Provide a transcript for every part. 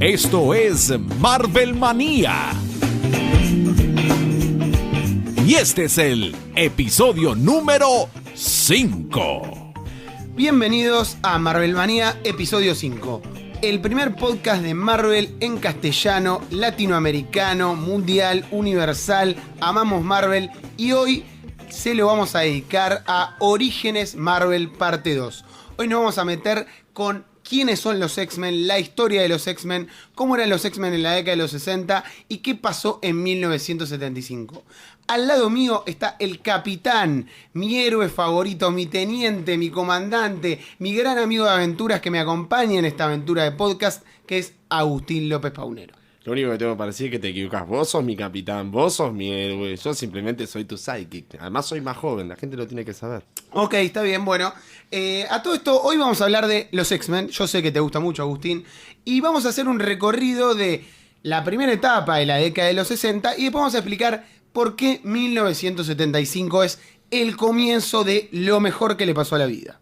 Esto es Marvel Manía. Y este es el episodio número 5. Bienvenidos a Marvel Manía, episodio 5. El primer podcast de Marvel en castellano, latinoamericano, mundial, universal. Amamos Marvel y hoy se lo vamos a dedicar a Orígenes Marvel parte 2. Hoy nos vamos a meter con quiénes son los X-Men, la historia de los X-Men, cómo eran los X-Men en la década de los 60 y qué pasó en 1975. Al lado mío está el capitán, mi héroe favorito, mi teniente, mi comandante, mi gran amigo de aventuras que me acompaña en esta aventura de podcast, que es Agustín López Paunero. Lo único que tengo para decir es que te equivocás. Vos sos mi capitán, vos sos mi héroe. Yo simplemente soy tu sidekick. Además soy más joven, la gente lo tiene que saber. Ok, está bien, bueno. A todo esto, hoy vamos a hablar de los X-Men. Yo sé que te gusta mucho, Agustín. Y vamos a hacer un recorrido de la primera etapa de la década de los 60 y después vamos a explicar por qué 1975 es el comienzo de lo mejor que le pasó a la vida.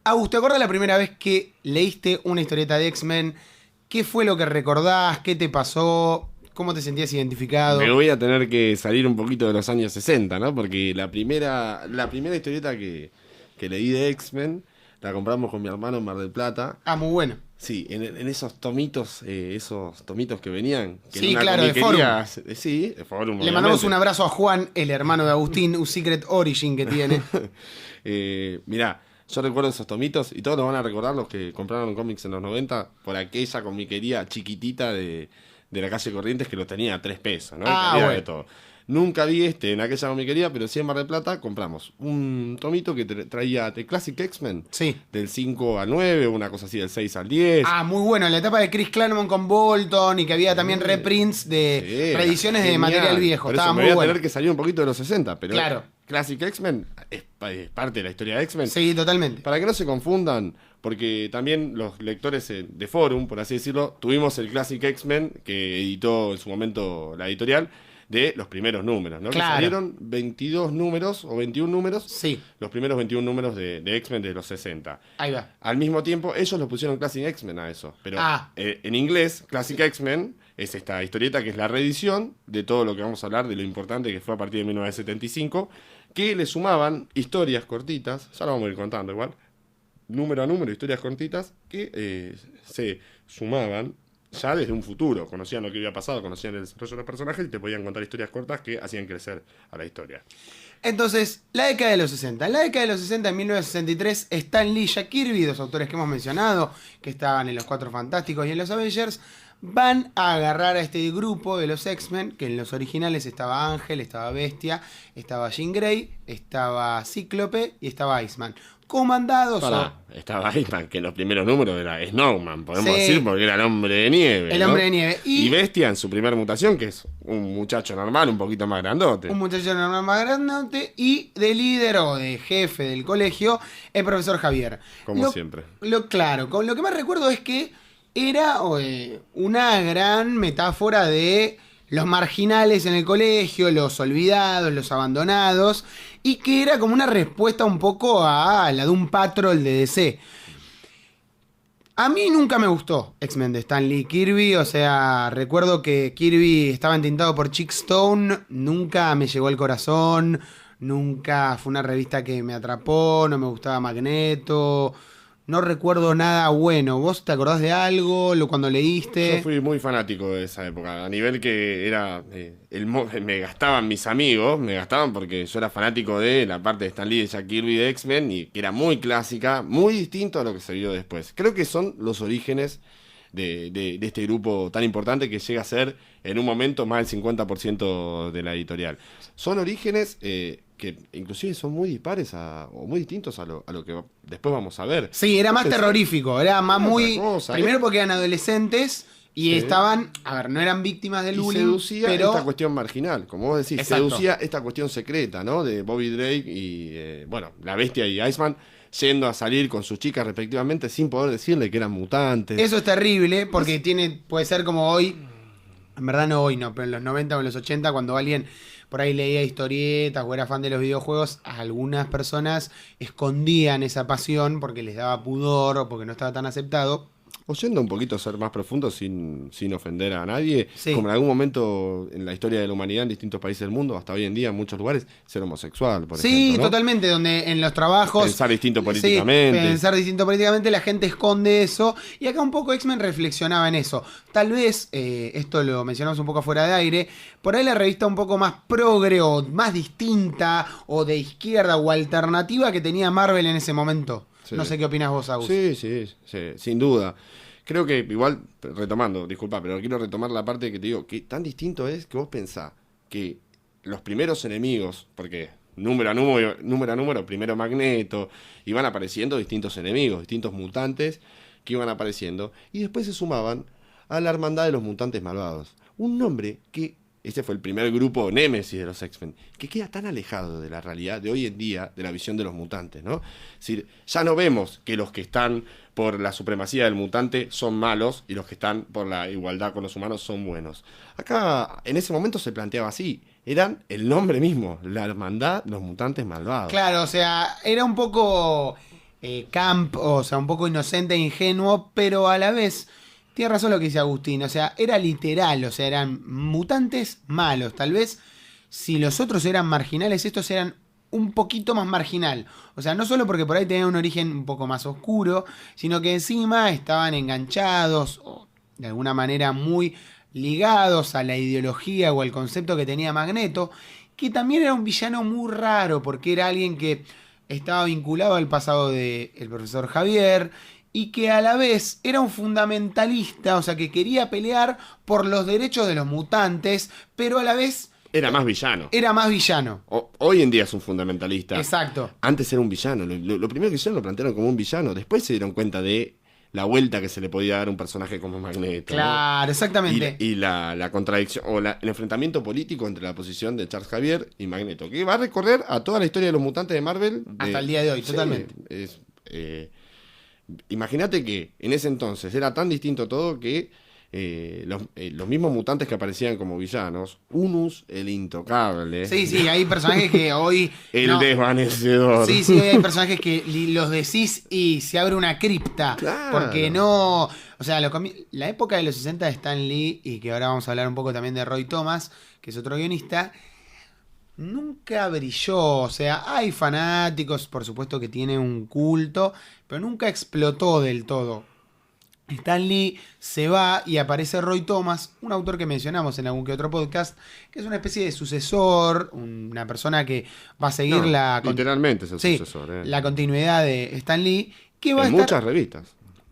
Agus, ¿te acuerdas la primera vez que leíste una historieta de X-Men? ¿Qué fue lo que recordás? ¿Qué te pasó? ¿Cómo te sentías identificado? Me voy a tener que salir un poquito de los años 60, ¿no? Porque la primera historieta que leí de X-Men la compramos con mi hermano en Mar del Plata. Ah, muy bueno. Sí, en esos tomitos que venían. Que sí, claro, de Forum. Sí, de Forum. Le mandamos un abrazo a Juan, el hermano de Agustín, un Secret Origin que tiene. Mirá, yo recuerdo esos tomitos y todos lo van a recordar los que compraron cómics en los 90 por aquella comiquería chiquitita de la calle Corrientes que los tenía a 3 pesos, ¿no? Bueno. De todo. Nunca vi en aquella comiquería, pero sí en Mar del Plata compramos un tomito que traía The Classic X-Men. Sí. Del 5 al 9, una cosa así, del 6 al 10. Ah, muy bueno. La etapa de Chris Claremont con Bolton y que había también reprints de reediciones de material viejo. Por Estaba eso muy me voy a bueno. tener que salir un poquito de los 60, pero claro. Classic X-Men es parte de la historia de X-Men. Sí, totalmente. Para que no se confundan, porque también los lectores de Forum, por así decirlo, tuvimos el Classic X-Men que editó en su momento la editorial de los primeros números, ¿no? Claro. Que salieron 22 números o 21 números. Sí. Los primeros 21 números de X-Men de los 60. Ahí va. Al mismo tiempo, ellos lo pusieron Classic X-Men a eso. Pero en inglés, Classic X-Men es esta historieta que es la reedición de todo lo que vamos a hablar, de lo importante que fue a partir de 1975, que le sumaban historias cortitas, ya lo vamos a ir contando igual, número a número, historias cortitas, que se sumaban ya desde un futuro. Conocían lo que había pasado, conocían el desarrollo de los personajes y te podían contar historias cortas que hacían crecer a la historia. Entonces, la década de los 60. En la década de los 60, en 1963, Stan Lee y Jack Kirby, dos autores que hemos mencionado, que estaban en los Cuatro Fantásticos y en los Avengers, van a agarrar a este grupo de los X-Men, que en los originales estaba Ángel, estaba Bestia, estaba Jean Grey, estaba Cíclope y estaba Iceman. Comandados estaba Iceman, que en los primeros números era Snowman, podemos sí, decir, porque era el hombre de nieve. El hombre de nieve. Y Bestia en su primera mutación, que es un muchacho normal, un poquito más grandote. Un muchacho normal más grandote. Y de líder o de jefe del colegio, el profesor Javier. Como siempre. Claro, con lo que más recuerdo es que era una gran metáfora de los marginales en el colegio, los olvidados, los abandonados, y que era como una respuesta un poco a la de un patrol de DC. A mí nunca me gustó X-Men de Stan Lee Kirby, o sea, recuerdo que Kirby estaba entintado por Chick Stone, nunca me llegó al corazón, nunca fue una revista que me atrapó, no me gustaba Magneto. No recuerdo nada bueno. ¿Vos te acordás de algo cuando leíste? Yo fui muy fanático de esa época. A nivel que era... me gastaban mis amigos. Me gastaban porque yo era fanático de la parte de Stan Lee y Jack Kirby de X-Men. Y que era muy clásica. Muy distinto a lo que se vio después. Creo que son los orígenes de este grupo tan importante que llega a ser en un momento más del 50% de la editorial. Son orígenes... que inclusive son muy dispares o muy distintos a lo que después vamos a ver. Sí, era más terrorífico, era más muy... cosa, primero porque eran adolescentes y estaban... A ver, no eran víctimas del bullying, seducía pero... esta cuestión marginal, como vos decís. Exacto. Seducía esta cuestión secreta, ¿no? De Bobby Drake y, la Bestia y Iceman yendo a salir con sus chicas respectivamente sin poder decirle que eran mutantes. Eso es terrible porque puede ser como hoy... En verdad no hoy, no, pero en los 90 o en los 80 cuando alguien... por ahí leía historietas o era fan de los videojuegos, algunas personas escondían esa pasión porque les daba pudor o porque no estaba tan aceptado. O yendo un poquito a ser más profundo sin ofender a nadie, Sí. como en algún momento en la historia de la humanidad en distintos países del mundo, hasta hoy en día en muchos lugares, ser homosexual, por Sí, ejemplo, ¿no? totalmente, donde en los trabajos... Pensar distinto Sí, políticamente. pensar distinto políticamente, la gente esconde eso. Y acá un poco X-Men reflexionaba en eso. Tal vez, esto lo mencionamos un poco fuera de aire, por ahí la revista un poco más progre o más distinta o de izquierda o alternativa que tenía Marvel en ese momento. Sí. No sé qué opinas vos, Agus. Sí, sin duda. Creo que igual, retomando, disculpa, pero quiero retomar la parte que te digo, que tan distinto es que vos pensás que los primeros enemigos, porque número a número, primero Magneto, iban apareciendo distintos enemigos, distintos mutantes que iban apareciendo, y después se sumaban a la Hermandad de los Mutantes Malvados. Un nombre que, este fue el primer grupo némesis de los X-Men, que queda tan alejado de la realidad de hoy en día, de la visión de los mutantes, ¿no? Es decir, ya no vemos que los que están por la supremacía del mutante son malos y los que están por la igualdad con los humanos son buenos. Acá, en ese momento se planteaba así, eran el nombre mismo, la Hermandad de los Mutantes Malvados. Claro, o sea, era un poco camp, o sea, un poco inocente e ingenuo, pero a la vez, tiene razón lo que dice Agustín, o sea, era literal, o sea, eran mutantes malos. Tal vez, si los otros eran marginales, estos eran un poquito más marginal. O sea, no solo porque por ahí tenían un origen un poco más oscuro, sino que encima estaban enganchados, o de alguna manera muy ligados a la ideología o al concepto que tenía Magneto, que también era un villano muy raro, porque era alguien que estaba vinculado al pasado del profesor Javier, y que a la vez era un fundamentalista, o sea, que quería pelear por los derechos de los mutantes, pero a la vez Era más villano. era más villano. Hoy en día es un fundamentalista. Exacto. Antes era un villano. Lo primero que hicieron lo plantearon como un villano. Después se dieron cuenta de la vuelta que se le podía dar a un personaje como Magneto. Claro, ¿no? exactamente. Y la contradicción, o el enfrentamiento político entre la posición de Charles Xavier y Magneto, que va a recorrer a toda la historia de los mutantes de Marvel. Hasta el día de hoy, Sí, totalmente. Imagínate que en ese entonces era tan distinto todo que los mismos mutantes que aparecían como villanos, Unus, el intocable, Sí, sí, hay personajes que hoy... el no. desvanecedor. Sí, sí, hay personajes que los decís y se abre una cripta. Claro. Porque no... O sea, la época de los 60 de Stan Lee, y que ahora vamos a hablar un poco también de Roy Thomas, que es otro guionista, nunca brilló. O sea, hay fanáticos, por supuesto que tiene un culto, pero nunca explotó del todo. Stan Lee se va y aparece Roy Thomas, un autor que mencionamos en algún que otro podcast, que es una especie de sucesor, una persona que va a seguir No, literalmente es el sí, sucesor. la continuidad de Stan Lee, que va a En estar, muchas revistas.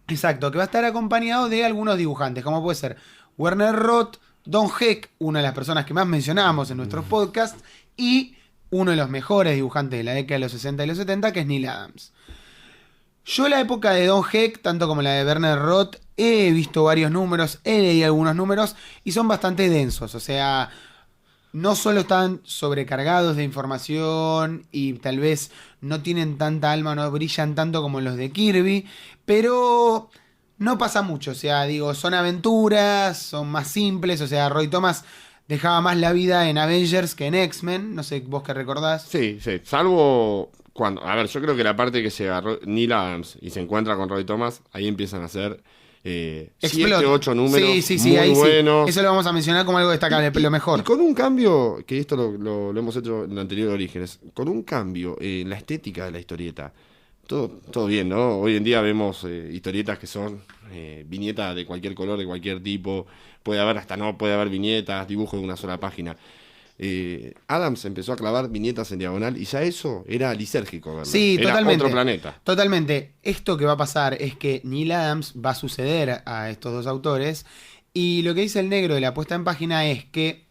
exacto, que va a estar acompañado de algunos dibujantes, como puede ser Werner Roth, Don Heck, una de las personas que más mencionamos en nuestros podcasts, y uno de los mejores dibujantes de la década de los 60 y los 70, que es Neil Adams. Yo la época de Don Heck, tanto como la de Werner Roth, he visto varios números, he leído algunos números y son bastante densos. O sea, no solo están sobrecargados de información y tal vez no tienen tanta alma, no brillan tanto como los de Kirby, pero no pasa mucho. O sea, digo, son aventuras, son más simples. O sea, Roy Thomas dejaba más la vida en Avengers que en X-Men. No sé, vos qué recordás. Sí, salvo cuando... A ver, yo creo que la parte que se agarró Neil Adams y se encuentra con Roy Thomas, ahí empiezan a hacer 7, 8 números sí, muy ahí buenos. sí. Eso lo vamos a mencionar como algo destacable, lo mejor. Y con un cambio, que esto lo hemos hecho en el anterior Orígenes, con un cambio en la estética de la historieta. Todo bien, ¿no? Hoy en día vemos historietas que son viñetas de cualquier color, de cualquier tipo. Puede haber viñetas, dibujos de una sola página. Adams empezó a clavar viñetas en diagonal y ya eso era lisérgico, ¿verdad? Sí, era totalmente. otro planeta. Totalmente. Esto que va a pasar es que Neil Adams va a suceder a estos dos autores, y lo que dice el negro de la puesta en página es que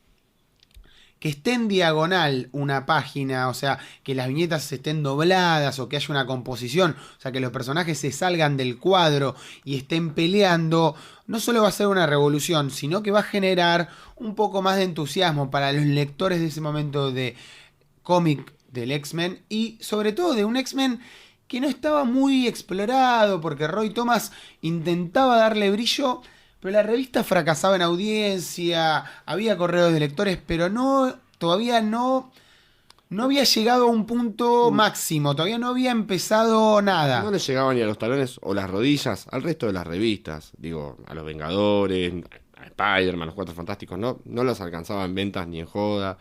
esté en diagonal una página, o sea, que las viñetas estén dobladas o que haya una composición, o sea, que los personajes se salgan del cuadro y estén peleando, no solo va a ser una revolución, sino que va a generar un poco más de entusiasmo para los lectores de ese momento de cómic del X-Men, y sobre todo de un X-Men que no estaba muy explorado, porque Roy Thomas intentaba darle brillo, pero la revista fracasaba en audiencia, había correos de lectores, pero todavía no no había llegado a un punto máximo, todavía no había empezado nada. No le llegaban ni a los talones o las rodillas al resto de las revistas. Digo, a los Vengadores, a Spider-Man, a los Cuatro Fantásticos, no los alcanzaba en ventas ni en joda.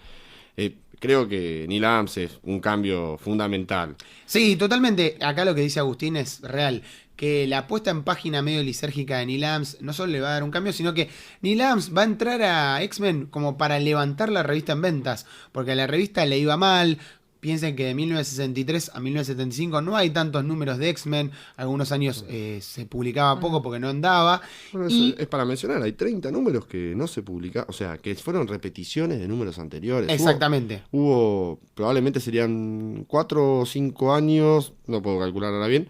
Creo que Neil Adams es un cambio fundamental. Sí, totalmente. Acá lo que dice Agustín es real. Que la puesta en página medio lisérgica de Neil Adams no solo le va a dar un cambio, sino que Neil Adams va a entrar a X-Men como para levantar la revista en ventas. Porque a la revista le iba mal. Piensen que de 1963 a 1975 no hay tantos números de X-Men. Algunos años se publicaba poco porque no andaba. Bueno, y es para mencionar, hay 30 números que no se publicaron, o sea, que fueron repeticiones de números anteriores. exactamente. Probablemente serían 4 o 5 años, no puedo calcular ahora bien,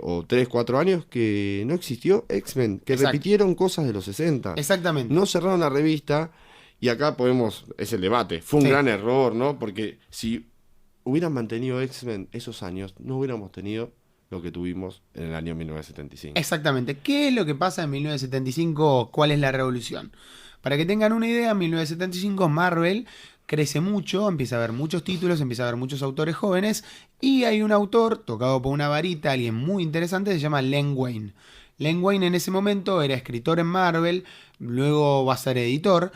o 3, 4 años que no existió X-Men, que Exacto. repitieron cosas de los 60. Exactamente. No cerraron la revista y acá es el debate. Fue un gran error, ¿no? Porque si hubieran mantenido X-Men esos años, no hubiéramos tenido lo que tuvimos en el año 1975. Exactamente. ¿Qué es lo que pasa en 1975? ¿Cuál es la revolución? Para que tengan una idea, en 1975 Marvel crece mucho, empieza a haber muchos títulos, empieza a haber muchos autores jóvenes y hay un autor tocado por una varita, alguien muy interesante, se llama Len Wein. Len Wein en ese momento era escritor en Marvel, luego va a ser editor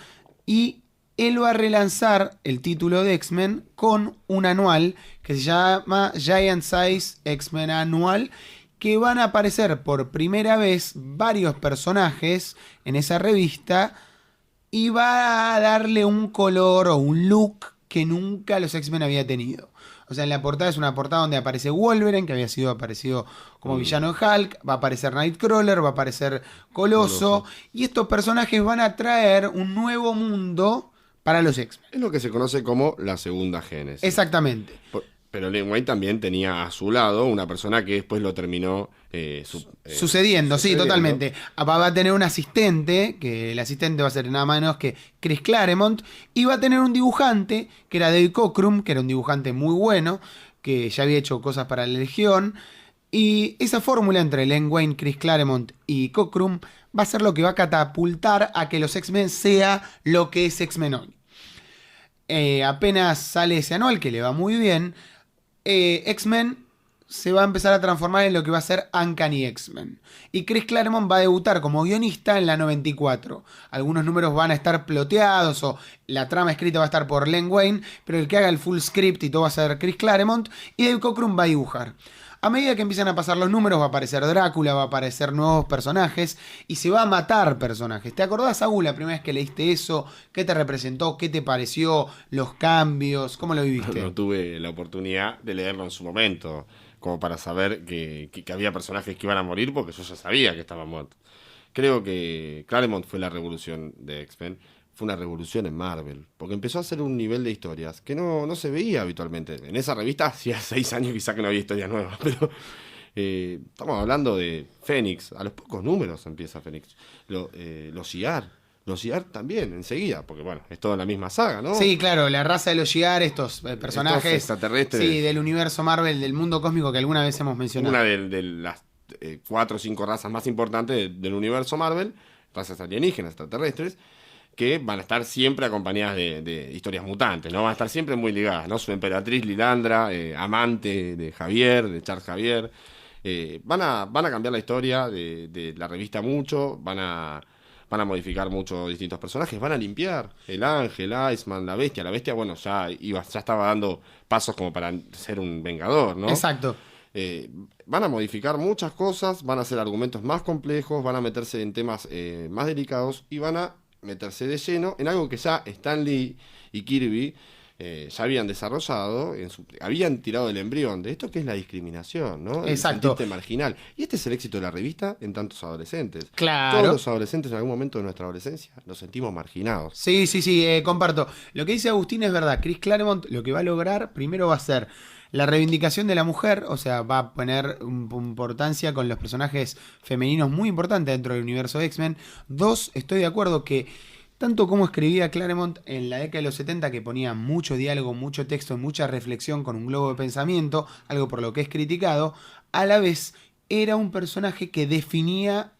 y él va a relanzar el título de X-Men con un anual que se llama Giant Size X-Men Anual, que van a aparecer por primera vez varios personajes en esa revista y va a darle un color o un look que nunca los X-Men había tenido. O sea, en la portada es una portada donde aparece Wolverine, que había sido aparecido como villano en Hulk, va a aparecer Nightcrawler, va a aparecer Coloso, y estos personajes van a traer un nuevo mundo para los X-Men. Es lo que se conoce como la segunda génesis. Exactamente. Pero Len Wein también tenía a su lado una persona que después lo terminó sucediendo, sí, totalmente. Va a tener un asistente, que el asistente va a ser nada menos que Chris Claremont, y va a tener un dibujante, que era David Cockrum, que era un dibujante muy bueno, que ya había hecho cosas para la Legión, y esa fórmula entre Len Wein, Chris Claremont y Cockrum va a ser lo que va a catapultar a que los X-Men sea lo que es X-Men hoy. Apenas sale ese anual, que le va muy bien, X-Men se va a empezar a transformar en lo que va a ser Uncanny X-Men. Y Chris Claremont va a debutar como guionista en la 94. Algunos números van a estar ploteados o la trama escrita va a estar por Len Wein, pero el que haga el full script y todo va a ser Chris Claremont, y Dave Cockrum va a dibujar. A medida que empiezan a pasar los números va a aparecer Drácula, va a aparecer nuevos personajes y se va a matar personajes. ¿Te acordás, Saúl, la primera vez que leíste eso? ¿Qué te representó? ¿Qué te pareció? ¿Los cambios? ¿Cómo lo viviste? No tuve la oportunidad de leerlo en su momento, como para saber que había personajes que iban a morir, porque yo ya sabía que estaban muertos. Creo que Claremont fue la revolución de X-Men. Fue una revolución en Marvel, porque empezó a hacer un nivel de historias que no se veía habitualmente. En esa revista hacía 6 años quizá que no había historias nuevas, pero estamos hablando de Fénix. A los pocos números empieza Fénix. Los Shi'ar también, enseguida, porque bueno, es toda la misma saga, ¿no? Sí, claro, la raza de los Shi'ar, estos personajes estos extraterrestres. Sí, del universo Marvel, del mundo cósmico que alguna vez hemos mencionado. Una de las 4 o 5 razas más importantes del universo Marvel, razas alienígenas, extraterrestres, que van a estar siempre acompañadas de historias mutantes, ¿no? Van a estar siempre muy ligadas, ¿no? Su emperatriz Lilandra, amante de Javier, de Charles Javier. Van a cambiar la historia de la revista mucho, van a modificar mucho distintos personajes, van a limpiar el Ángel, Iceman, la Bestia. La Bestia, bueno, ya estaba dando pasos como para ser un vengador, ¿no? Exacto. Van a modificar muchas cosas, van a hacer argumentos más complejos, van a meterse en temas más delicados y van a meterse de lleno en algo que ya Stan Lee y Kirby ya habían desarrollado, habían tirado el embrión de esto, que es la discriminación, ¿no? Exacto. El sentirte marginal. Y este es el éxito de la revista en tantos adolescentes. Claro. Todos los adolescentes en algún momento de nuestra adolescencia nos sentimos marginados. Sí, comparto. Lo que dice Agustín es verdad. Chris Claremont lo que va a lograr primero va a ser la reivindicación de la mujer, o sea, va a poner importancia con los personajes femeninos muy importantes dentro del universo de X-Men. 2, estoy de acuerdo que tanto como escribía Claremont en la década de los 70, que ponía mucho diálogo, mucho texto, mucha reflexión con un globo de pensamiento, algo por lo que es criticado, a la vez era un personaje que definía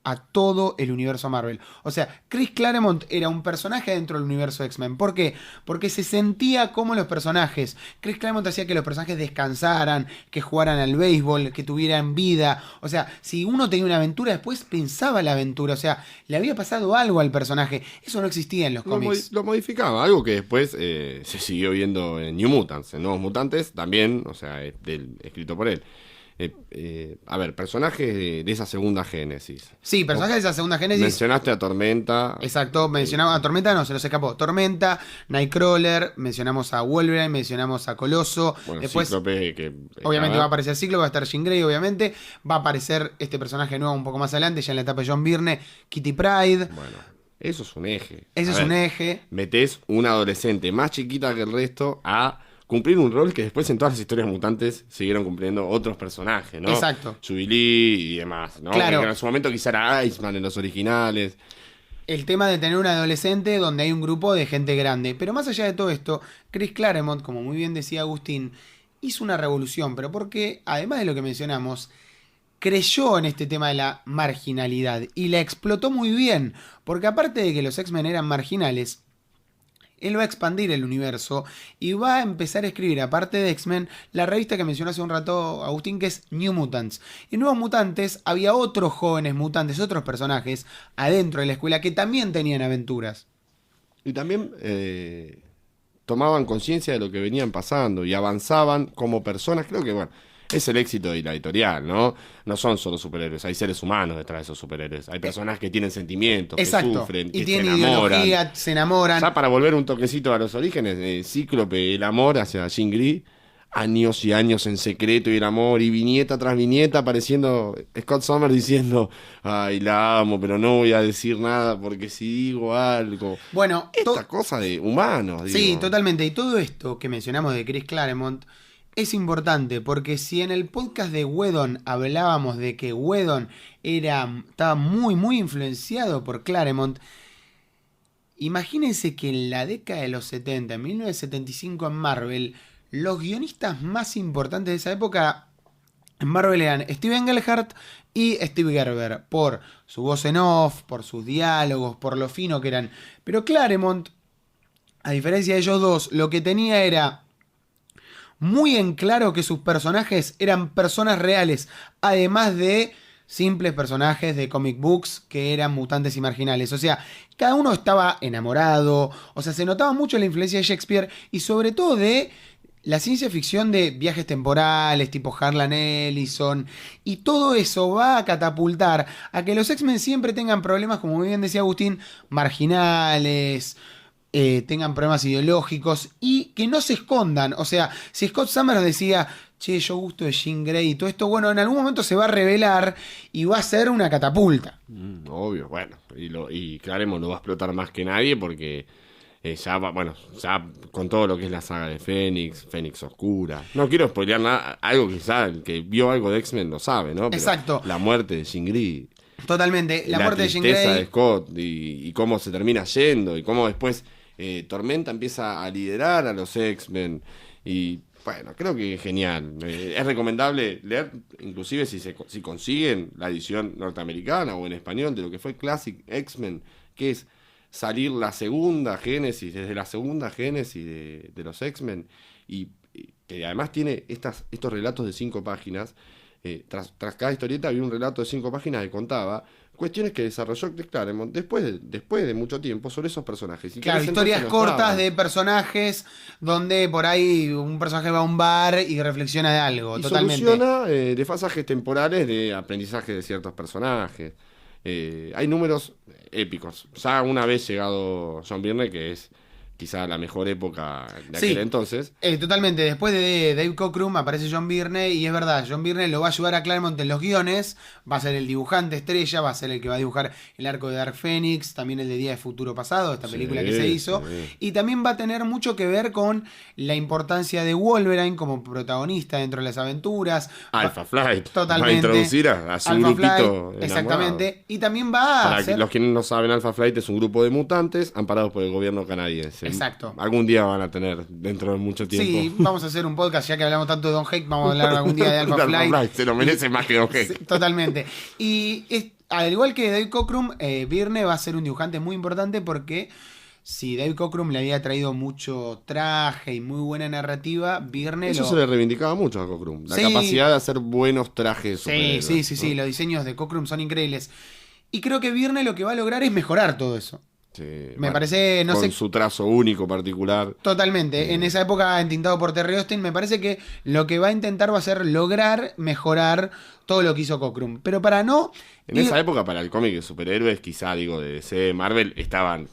a todo el universo Marvel. O sea, Chris Claremont era un personaje dentro del universo X-Men. ¿Por qué? Porque se sentía como los personajes. Chris Claremont hacía que los personajes descansaran, que jugaran al béisbol, que tuvieran vida. O sea, si uno tenía una aventura, después pensaba la aventura. O sea, le había pasado algo al personaje. Eso no existía en los cómics. Lo modificaba, algo que después se siguió viendo en New Mutants, en Nuevos Mutantes, también, o sea, escrito por él. A ver, personajes de esa segunda génesis. Sí, personajes de esa segunda génesis. Mencionaste a Tormenta. Exacto, mencionamos a Tormenta, no, se nos escapó. Tormenta, Nightcrawler, mencionamos a Wolverine, mencionamos a Coloso. Bueno, después, Cíclope, que obviamente va a aparecer Cíclope, va a estar Jean Grey, obviamente. Va a aparecer este personaje nuevo un poco más adelante, ya en la etapa de John Byrne, Kitty Pryde. Bueno, eso es un eje. Ese es un eje. Metés una adolescente más chiquita que el resto a cumplir un rol que después en todas las historias mutantes siguieron cumpliendo otros personajes, ¿no? Exacto. Jubilee y demás, ¿no? Claro. Porque en su momento quizá era Iceman en los originales. El tema de tener un adolescente donde hay un grupo de gente grande. Pero más allá de todo esto, Chris Claremont, como muy bien decía Agustín, hizo una revolución, pero porque, además de lo que mencionamos, creyó en este tema de la marginalidad y la explotó muy bien, porque aparte de que los X-Men eran marginales, él va a expandir el universo y va a empezar a escribir, aparte de X-Men, la revista que mencionó hace un rato Agustín, que es New Mutants. En Nuevos Mutantes había otros jóvenes mutantes, otros personajes adentro de la escuela que también tenían aventuras. Y también tomaban conciencia de lo que venían pasando y avanzaban como personas. Creo que, bueno, es el éxito de la editorial, ¿no? No son solo superhéroes, hay seres humanos detrás de esos superhéroes. Hay personas que tienen sentimientos, Exacto. que sufren, y que tienen se enamoran. ideología, se enamoran. Ya para volver un toquecito a los orígenes, Cíclope, el amor hacia Jean Grey, años y años en secreto y el amor, y viñeta tras viñeta apareciendo Scott Summers diciendo, ay, la amo, pero no voy a decir nada porque si digo algo. Bueno, esta cosa de humanos, digo. Sí, totalmente. Y todo esto que mencionamos de Chris Claremont es importante porque si en el podcast de Whedon hablábamos de que Whedon estaba muy, muy influenciado por Claremont, imagínense que en la década de los 70, en 1975 en Marvel, los guionistas más importantes de esa época en Marvel eran Steven Engelhart y Steve Gerber, por su voz en off, por sus diálogos, por lo fino que eran. Pero Claremont, a diferencia de ellos dos, lo que tenía era muy en claro que sus personajes eran personas reales, además de simples personajes de comic books que eran mutantes y marginales. O sea, cada uno estaba enamorado, o sea, se notaba mucho la influencia de Shakespeare y sobre todo de la ciencia ficción de viajes temporales, tipo Harlan Ellison, y todo eso va a catapultar a que los X-Men siempre tengan problemas, como muy bien decía Agustín, marginales, tengan problemas ideológicos y que no se escondan. O sea, si Scott Summers decía, che, yo gusto de Jean Grey y todo esto, bueno, en algún momento se va a revelar y va a ser una catapulta. Obvio, bueno, y Claremont lo va a explotar más que nadie porque ya con todo lo que es la saga de Fénix Oscura. No quiero spoilear nada, algo quizá el que vio algo de X-Men lo sabe, ¿no? Pero exacto. La muerte de Jean Grey. Totalmente, la muerte de Jean Grey. La tristeza de Scott y cómo se termina yendo y cómo después Tormenta empieza a liderar a los X-Men y bueno, creo que es genial. Es recomendable leer, inclusive si consiguen la edición norteamericana o en español de lo que fue Classic X-Men, que es salir la segunda génesis, desde la segunda génesis de los X-Men, y que además tiene estos relatos de 5 páginas. Tras cada historieta había un relato de 5 páginas que contaba cuestiones que desarrolló Chris Claremont después de mucho tiempo sobre esos personajes. Y claro, historias cortas de personajes donde por ahí un personaje va a un bar y reflexiona de algo. Y totalmente. Soluciona desfasajes temporales de aprendizaje de ciertos personajes. Hay números épicos. Ya una vez llegado John Byrne, que es quizá la mejor época de aquel entonces. Totalmente. Después de Dave Cockrum aparece John Byrne y es verdad, John Byrne lo va a ayudar a Claremont en los guiones, va a ser el dibujante estrella, va a ser el que va a dibujar el arco de Dark Phoenix, también el de Día de Futuro Pasado, esta película que se hizo, y también va a tener mucho que ver con la importancia de Wolverine como protagonista dentro de las aventuras. Alpha Flight. Totalmente. Va a introducir a su Alpha grupito Flight, exactamente. Y también va a Para los que no saben, Alpha Flight es un grupo de mutantes amparados por el gobierno canadiense. Exacto. Algún día van a tener dentro de mucho tiempo. Sí, vamos a hacer un podcast, ya que hablamos tanto de Don Heck, vamos a hablar algún día de Alpha Flight. Se lo merece más que Don Heck. Totalmente. Y al igual que David Cockrum, Byrne va a ser un dibujante muy importante porque si David Cockrum le había traído mucho traje y muy buena narrativa, Byrne Eso se le reivindicaba mucho a Cockrum. La capacidad de hacer buenos trajes. Sí, los diseños de Cockrum son increíbles. Y creo que Byrne lo que va a lograr es mejorar todo eso. Sí, me parece, no con sé, su trazo único, particular. Totalmente. En esa época, entintado por Terry Austin, me parece que lo que va a intentar va a ser lograr mejorar todo lo que hizo Cockrum. Pero para no... En esa época, para el cómic de superhéroes, quizá, digo, de DC, Marvel, estaban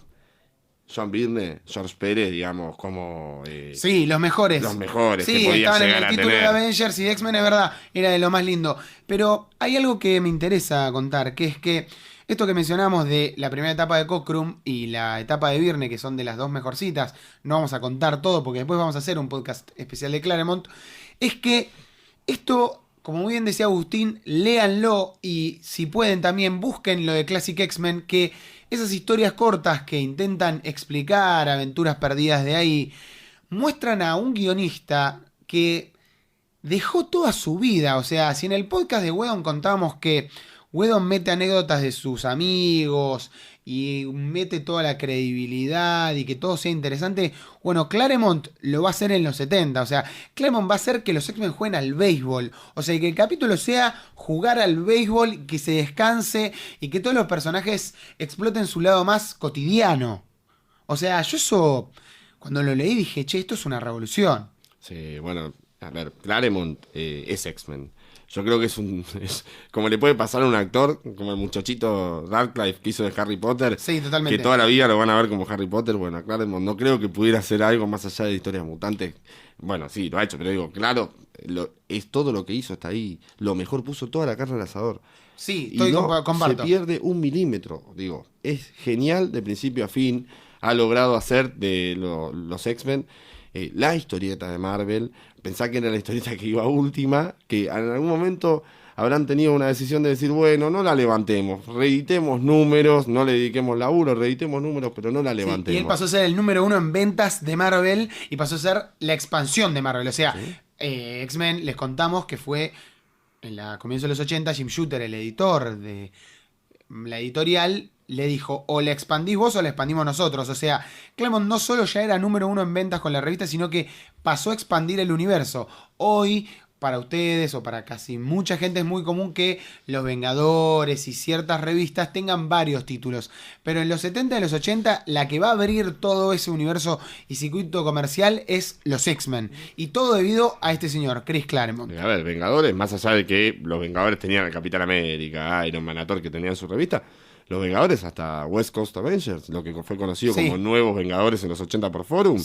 John Byrne, George Pérez, digamos, como... sí, los mejores. Los mejores sí, que podía estaban llegar en el a título tener. de Avengers y X-Men, es verdad, era de lo más lindo. Pero hay algo que me interesa contar, que es que esto que mencionamos de la primera etapa de Cockrum y la etapa de Byrne, que son de las dos mejorcitas, no vamos a contar todo porque después vamos a hacer un podcast especial de Claremont, es que esto, como muy bien decía Agustín, léanlo y si pueden también busquen lo de Classic X-Men, que esas historias cortas que intentan explicar aventuras perdidas de ahí, muestran a un guionista que dejó toda su vida. O sea, si en el podcast de Whedon contábamos que Whedon mete anécdotas de sus amigos y mete toda la credibilidad y que todo sea interesante, bueno, Claremont lo va a hacer en los 70. O sea, Claremont va a hacer que los X-Men jueguen al béisbol. O sea, y que el capítulo sea jugar al béisbol, que se descanse y que todos los personajes exploten su lado más cotidiano. O sea, yo eso, cuando lo leí dije, che, esto es una revolución. Sí, bueno, a ver, Claremont es X-Men. Yo creo que es como le puede pasar a un actor, como el muchachito Radcliffe que hizo de Harry Potter. Sí, totalmente. Que toda la vida lo van a ver como Harry Potter. Bueno, Claremont no creo que pudiera hacer algo más allá de historias mutantes. Bueno, sí, lo ha hecho, pero digo, claro, es todo lo que hizo hasta ahí. Lo mejor, puso toda la carne al asador. Sí, y no comparto. se pierde un milímetro. Digo, es genial de principio a fin. Ha logrado hacer de los X-Men la historieta de Marvel. Pensá que era la historieta que iba última, que en algún momento habrán tenido una decisión de decir, bueno, no la levantemos, reeditemos números, no le dediquemos laburo, reeditemos números, pero no la levantemos. Sí, y él pasó a ser el número 1 en ventas de Marvel y pasó a ser la expansión de Marvel. O sea, ¿sí? X-Men, les contamos que fue en la comienzo de los 80, Jim Shooter, el editor de la editorial, le dijo, o la expandís vos o la expandimos nosotros. O sea, Claremont no solo ya era número 1 en ventas con la revista, sino que pasó a expandir el universo. Hoy, para ustedes o para casi mucha gente, es muy común que los Vengadores y ciertas revistas tengan varios títulos. Pero en los 70 y los 80, la que va a abrir todo ese universo y circuito comercial es los X-Men. Y todo debido a este señor, Chris Claremont. A ver, Vengadores, más allá de que los Vengadores tenían al Capitán América, Iron Man, Thor, que tenían su revista, los Vengadores, hasta West Coast Avengers, lo que fue conocido como Nuevos Vengadores en los 80 por Forum,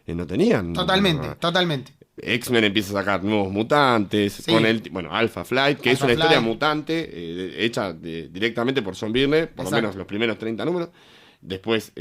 no tenían. Totalmente. X-Men empieza a sacar nuevos mutantes, con Alpha Flight, que es una historia mutante hecha directamente por John Byrne, por lo menos los primeros 30 números. Después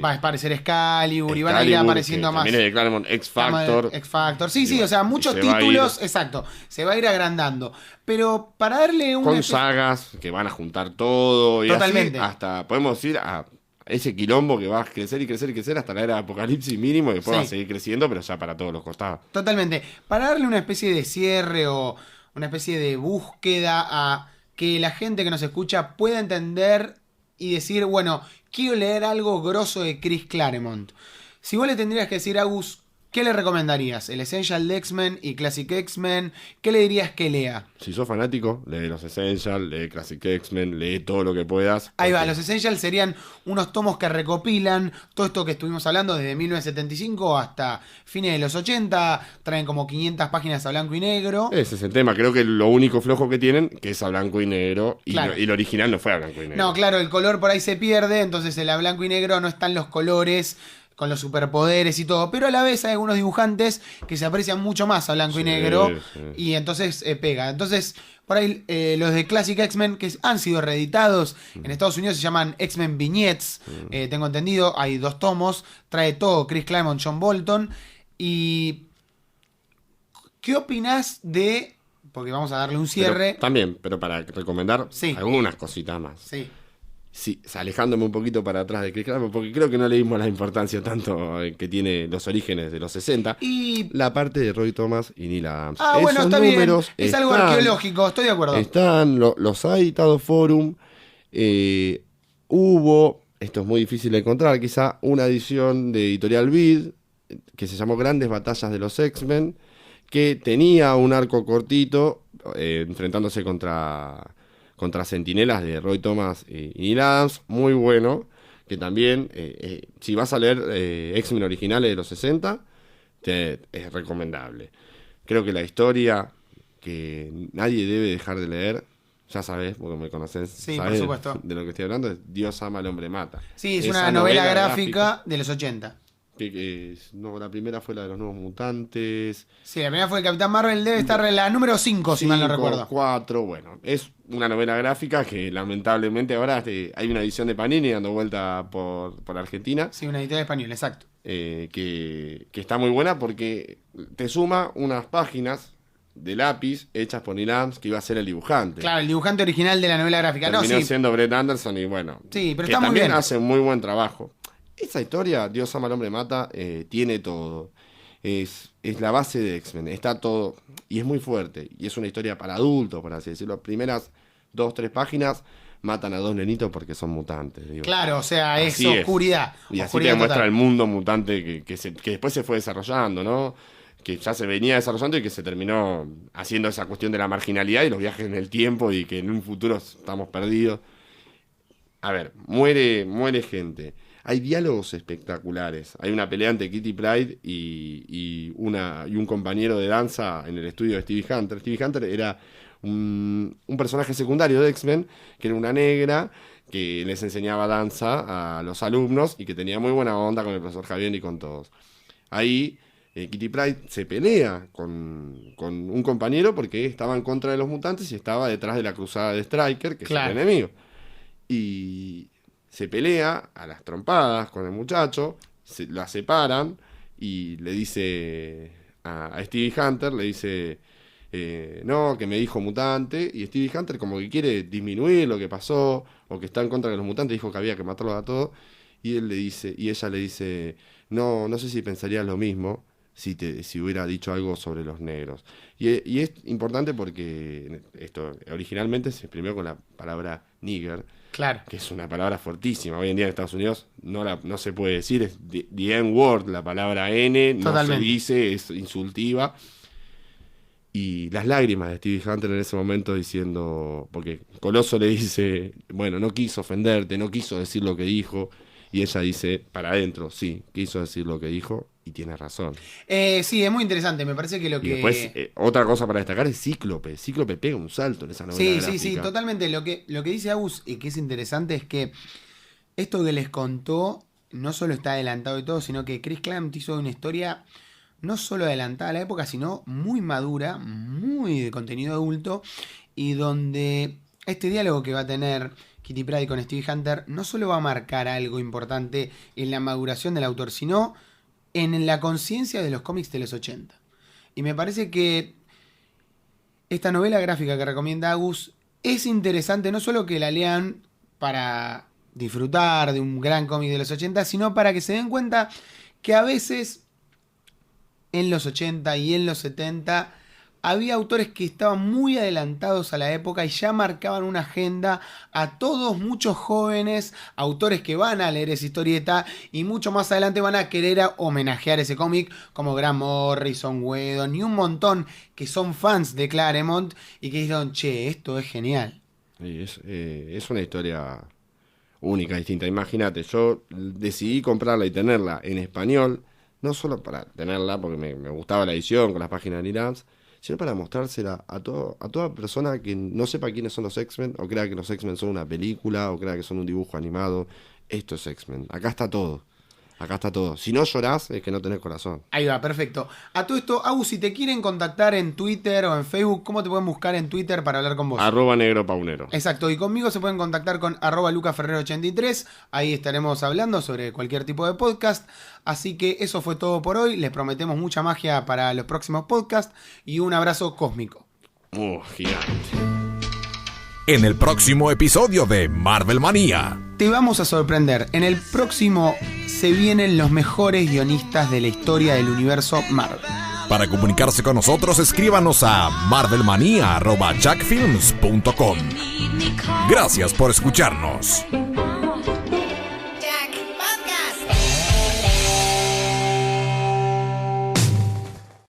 va a aparecer Excalibur y van a ir apareciendo más. También es de Claremont, X-Factor. Sí, o sea, muchos títulos, exacto. Se va a ir agrandando. Pero para darle un... Con sagas que van a juntar todo. Y totalmente. Así, hasta podemos ir a ese quilombo que va a crecer y crecer y crecer hasta la era de Apocalipsis mínimo y después va a seguir creciendo, pero ya para todos los costados. Totalmente. Para darle una especie de cierre o una especie de búsqueda a que la gente que nos escucha pueda entender y decir, bueno, quiero leer algo grosso de Chris Claremont. Si vos le tendrías que decir a Gus, ¿qué le recomendarías? ¿El Essential de X-Men y Classic X-Men? ¿Qué le dirías que lea? Si sos fanático, lee los Essential, lee Classic X-Men, lee todo lo que puedas. Ahí va, los Essential serían unos tomos que recopilan todo esto que estuvimos hablando desde 1975 hasta fines de los 80. Traen como 500 páginas a blanco y negro. Ese es el tema, creo que lo único flojo que tienen que es a blanco y negro. Y, claro. y lo original no fue a blanco y negro. No, claro, el color por ahí se pierde, entonces en la blanco y negro no están los colores con los superpoderes y todo, pero a la vez hay algunos dibujantes que se aprecian mucho más a blanco y negro, y entonces pega. Entonces, por ahí los de Classic X-Men que han sido reeditados en Estados Unidos se llaman X-Men Vignettes, tengo entendido, hay 2 tomos, trae todo Chris Claremont, John Bolton. Y ¿qué opinás de...? Porque vamos a darle un cierre. Pero para recomendar algunas cositas más. Sí, alejándome un poquito para atrás de Chris Claremont, porque creo que no le dimos la importancia tanto que tiene los orígenes de los 60. Y la parte de Roy Thomas y Neil Adams. Bueno, está bien. Es algo arqueológico, estoy de acuerdo. Los ha editado Forum. Hubo, esto es muy difícil de encontrar, quizá una edición de Editorial Vid que se llamó Grandes Batallas de los X-Men, que tenía un arco cortito enfrentándose contra Centinelas de Roy Thomas y Neil Adams, muy bueno, que también, si vas a leer X-Men originales de los 60, es recomendable. Creo que la historia que nadie debe dejar de leer, ya sabes, porque me conoces, sí, sabes por supuesto, de lo que estoy hablando, es Dios ama al hombre mata. Sí, es Esa una novela gráfica de los 80. No, la primera fue la de los Nuevos Mutantes. Sí, la primera fue el Capitán Marvel, debe estar en la número 5, si mal no recuerdo. 4, bueno, es una novela gráfica que lamentablemente ahora hay una edición de Panini dando vuelta por Argentina. Sí, una editorial española, exacto. Que está muy buena porque te suma unas páginas de lápiz hechas por Neil Adams, que iba a ser el dibujante. Claro, el dibujante original de la novela gráfica. Terminó siendo Brett Anderson y bueno, sí, pero que está muy también bien. hace un muy buen trabajo. Esa historia, Dios ama al hombre mata, tiene todo. Es la base de X-Men, está todo. Y es muy fuerte. Y es una historia para adultos, por así decirlo. Las primeras 2-3 páginas matan a 2 nenitos porque son mutantes. Digo. Claro, o sea, es Así oscuridad. Y así oscuridad te demuestra total. el mundo mutante que después se fue desarrollando, ¿no? Que ya se venía desarrollando y que se terminó haciendo esa cuestión de la marginalidad y los viajes en el tiempo y que en un futuro estamos perdidos. A ver, muere gente. Hay diálogos espectaculares. Hay una pelea entre Kitty Pryde y un compañero de danza en el estudio de Stevie Hunter. Stevie Hunter era un personaje secundario de X-Men, que era una negra que les enseñaba danza a los alumnos y que tenía muy buena onda con el profesor Javier y con todos. Ahí Kitty Pryde se pelea con un compañero porque estaba en contra de los mutantes y estaba detrás de la cruzada de Stryker, que claro, es el enemigo. Y se pelea a las trompadas con el muchacho, la separan y le dice a Stevie Hunter, le dice, no, que me dijo mutante, y Stevie Hunter como que quiere disminuir lo que pasó, o que está en contra de los mutantes, dijo que había que matarlos a todos, y ella le dice, no sé si pensarías lo mismo si hubiera dicho algo sobre los negros. Y es importante porque esto originalmente se exprimió con la palabra nigger, claro, que es una palabra fuertísima. Hoy en día en Estados Unidos no se puede decir, es the N-word, la palabra N, no totalmente se dice, es insultiva. Y las lágrimas de Stevie Hunter en ese momento diciendo, porque Coloso le dice, bueno, no quiso ofenderte, no quiso decir lo que dijo, y ella dice, para adentro, sí, quiso decir lo que dijo, y tiene razón. Sí, es muy interesante, me parece que lo Y que... después, otra cosa para destacar es Cíclope. Cíclope pega un salto en esa novela gráfica. Sí, totalmente. Lo que dice Agus y que es interesante es que esto que les contó no solo está adelantado y todo, sino que Chris Claremont hizo una historia no solo adelantada a la época, sino muy madura, muy de contenido adulto, y donde este diálogo que va a tener Kitty Pryde con Stevie Hunter no solo va a marcar algo importante en la maduración del autor, sino en la conciencia de los cómics de los 80. Y me parece que esta novela gráfica que recomienda Agus es interesante, no solo que la lean para disfrutar de un gran cómic de los 80, sino para que se den cuenta que a veces en los 80 y en los 70 había autores que estaban muy adelantados a la época y ya marcaban una agenda a todos, muchos jóvenes autores que van a leer esa historieta y mucho más adelante van a querer homenajear ese cómic, como Grant Morrison, Whedon y un montón que son fans de Claremont y que dijeron, che, esto es genial. Sí, es una historia única, distinta. Imagínate, yo decidí comprarla y tenerla en español, no solo para tenerla porque me gustaba la edición con las páginas de Neil Adams, sino para mostrársela a toda persona que no sepa quiénes son los X-Men, o crea que los X-Men son una película, o crea que son un dibujo animado. Esto es X-Men. Acá está todo. Si no llorás, es que no tenés corazón. Ahí va, perfecto. A todo esto, Agus, si te quieren contactar en Twitter o en Facebook, ¿cómo te pueden buscar en Twitter para hablar con vos? @negropaunero. Exacto, y conmigo se pueden contactar con @lucaferrero83. Ahí estaremos hablando sobre cualquier tipo de podcast. Así que eso fue todo por hoy. Les prometemos mucha magia para los próximos podcasts y un abrazo cósmico. Gigante. En el próximo episodio de Marvel Manía. Te vamos a sorprender. En el próximo se vienen los mejores guionistas de la historia del universo Marvel. Para comunicarse con nosotros, escríbanos a marvelmanía@jackfilms.com. Gracias por escucharnos.